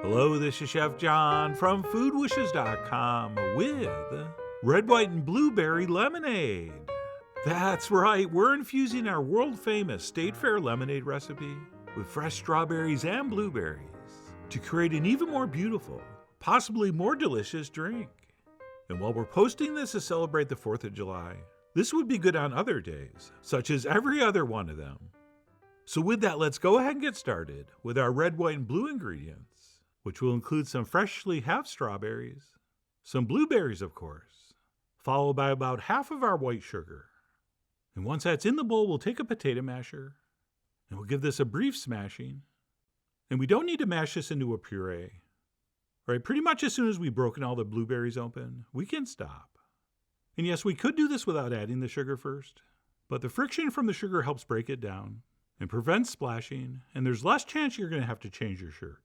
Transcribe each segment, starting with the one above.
Hello, this is Chef John from foodwishes.com with red, white, and blueberry lemonade. That's right, we're infusing our world-famous State Fair lemonade recipe with fresh strawberries and blueberries to create an even more beautiful, possibly more delicious drink. And while we're posting this to celebrate the 4th of July, this would be good on other days, such as every other one of them. So with that, let's go ahead and get started with our red, white, and blue ingredients, which will include some freshly halved strawberries, some blueberries, of course, followed by about half of our white sugar. And once that's in the bowl, we'll take a potato masher, and we'll give this a brief smashing. And we don't need to mash this into a puree. Right, pretty much as soon as we've broken all the blueberries open, we can stop. And yes, we could do this without adding the sugar first, but the friction from the sugar helps break it down and prevents splashing, and there's less chance you're going to have to change your shirt.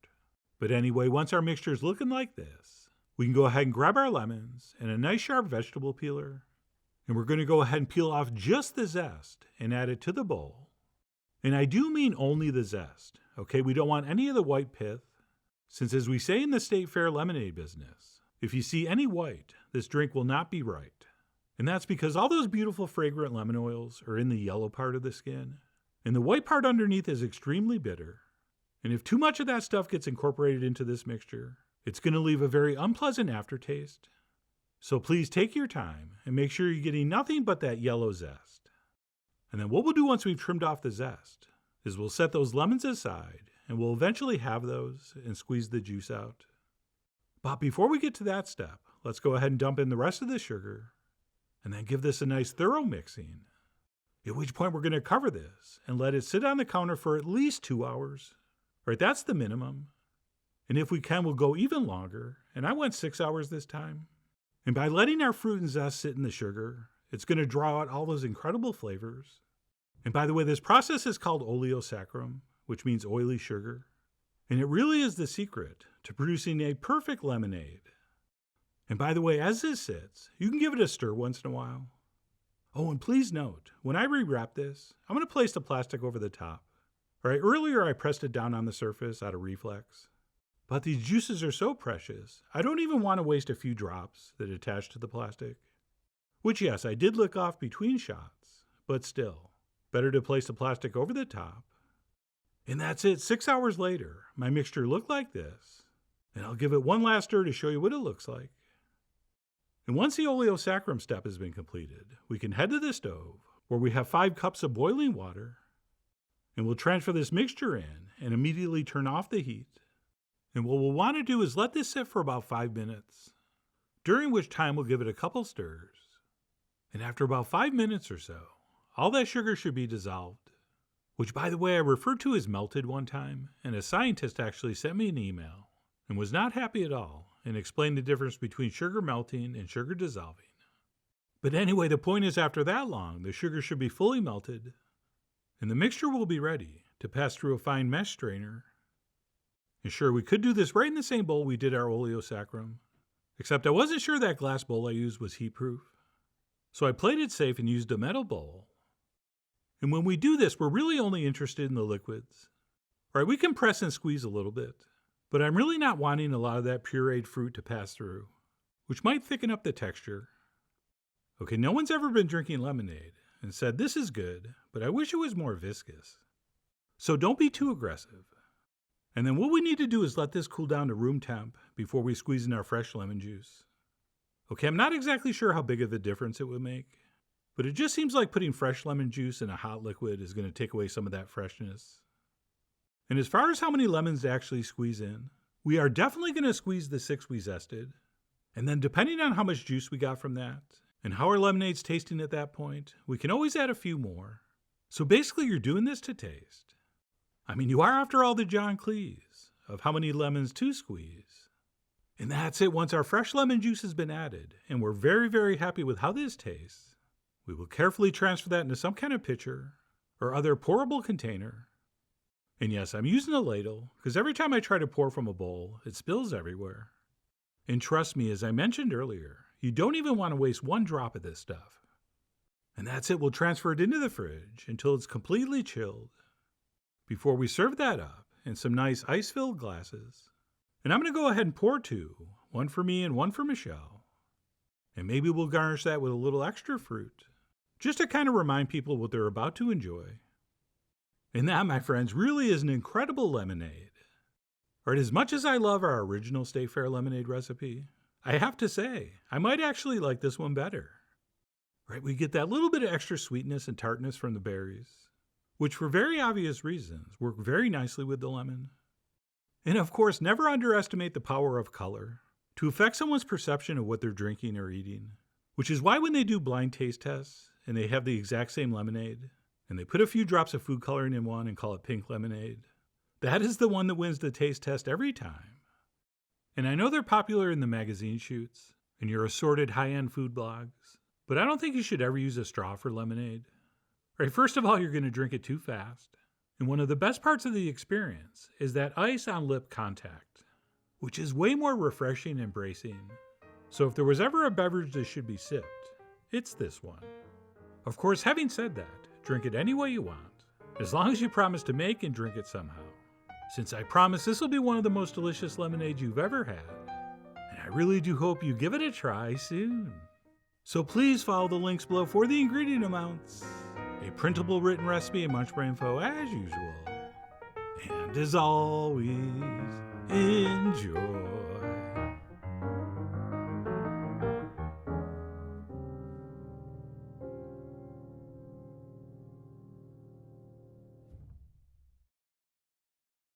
But anyway, once our mixture is looking like this, we can go ahead and grab our lemons and a nice sharp vegetable peeler, and we're going to go ahead and peel off just the zest and add it to the bowl. And I do mean only the zest, okay? We don't want any of the white pith, since as we say in the State Fair lemonade business, if you see any white, this drink will not be right. And that's because all those beautiful fragrant lemon oils are in the yellow part of the skin, and the white part underneath is extremely bitter. And if too much of that stuff gets incorporated into this mixture, it's going to leave a very unpleasant aftertaste. So please take your time and make sure you're getting nothing but that yellow zest. And then what we'll do once we've trimmed off the zest is we'll set those lemons aside, and we'll eventually have those and squeeze the juice out. But before we get to that step, let's go ahead and dump in the rest of the sugar and then give this a nice thorough mixing. At which point we're going to cover this and let it sit on the counter for at least 2 hours. Right, that's the minimum. And if we can, we'll go even longer. And I went 6 hours this time. And by letting our fruit and zest sit in the sugar, it's going to draw out all those incredible flavors. And by the way, this process is called oleo saccharum, which means oily sugar. And it really is the secret to producing a perfect lemonade. And by the way, as this sits, you can give it a stir once in a while. Oh, and please note, when I rewrap this, I'm going to place the plastic over the top. All right, earlier I pressed it down on the surface out of reflex. But these juices are so precious, I don't even want to waste a few drops that attach to the plastic. Which yes, I did lick off between shots, but still, better to place the plastic over the top. And that's it, 6 hours later, my mixture looked like this. And I'll give it one last stir to show you what it looks like. And once the oleo saccharum step has been completed, we can head to the stove, where we have 5 cups of boiling water. And we'll transfer this mixture in and immediately turn off the heat. And what we'll want to do is let this sit for about 5 minutes, during which time we'll give it a couple stirs. And after about 5 minutes or so, all that sugar should be dissolved, which by the way I referred to as melted one time, and a scientist actually sent me an email and was not happy at all and explained the difference between sugar melting and sugar dissolving. But anyway, the point is after that long, the sugar should be fully melted, and the mixture will be ready to pass through a fine mesh strainer. And sure, we could do this right in the same bowl we did our oleo saccharum, except I wasn't sure that glass bowl I used was heat-proof. So I played it safe and used a metal bowl. And when we do this, we're really only interested in the liquids. All right, we can press and squeeze a little bit, but I'm really not wanting a lot of that pureed fruit to pass through, which might thicken up the texture. Okay, no one's ever been drinking lemonade and said, this is good, but I wish it was more viscous. So don't be too aggressive. And then what we need to do is let this cool down to room temp before we squeeze in our fresh lemon juice. Okay, I'm not exactly sure how big of a difference it would make, but it just seems like putting fresh lemon juice in a hot liquid is going to take away some of that freshness. And as far as how many lemons to actually squeeze in, we are definitely going to squeeze the 6 we zested. And then depending on how much juice we got from that, and how our lemonade's tasting at that point, we can always add a few more. So basically you're doing this to taste. I mean, you are after all the John Cleese of how many lemons to squeeze. And that's it. Once our fresh lemon juice has been added, and we're very, very happy with how this tastes, we will carefully transfer that into some kind of pitcher or other pourable container. And yes, I'm using a ladle, because every time I try to pour from a bowl, it spills everywhere. And trust me, as I mentioned earlier, you don't even want to waste one drop of this stuff. And that's it. We'll transfer it into the fridge until it's completely chilled before we serve that up in some nice ice-filled glasses. And I'm going to go ahead and pour 2, one for me and one for Michelle. And maybe we'll garnish that with a little extra fruit, just to kind of remind people what they're about to enjoy. And that, my friends, really is an incredible lemonade. All right, as much as I love our original State Fair lemonade recipe, I have to say, I might actually like this one better. Right, we get that little bit of extra sweetness and tartness from the berries, which for very obvious reasons work very nicely with the lemon. And of course, never underestimate the power of color to affect someone's perception of what they're drinking or eating, which is why when they do blind taste tests and they have the exact same lemonade, and they put a few drops of food coloring in one and call it pink lemonade, that is the one that wins the taste test every time. And I know they're popular in the magazine shoots and your assorted high-end food blogs, but I don't think you should ever use a straw for lemonade. Right, first of all, you're going to drink it too fast. And one of the best parts of the experience is that ice on lip contact, which is way more refreshing and bracing. So if there was ever a beverage that should be sipped, it's this one. Of course, having said that, drink it any way you want, as long as you promise to make and drink it somehow. Since I promise this will be one of the most delicious lemonades you've ever had, and I really do hope you give it a try soon. So please follow the links below for the ingredient amounts, a printable written recipe and munch bar info as usual. And as always, enjoy.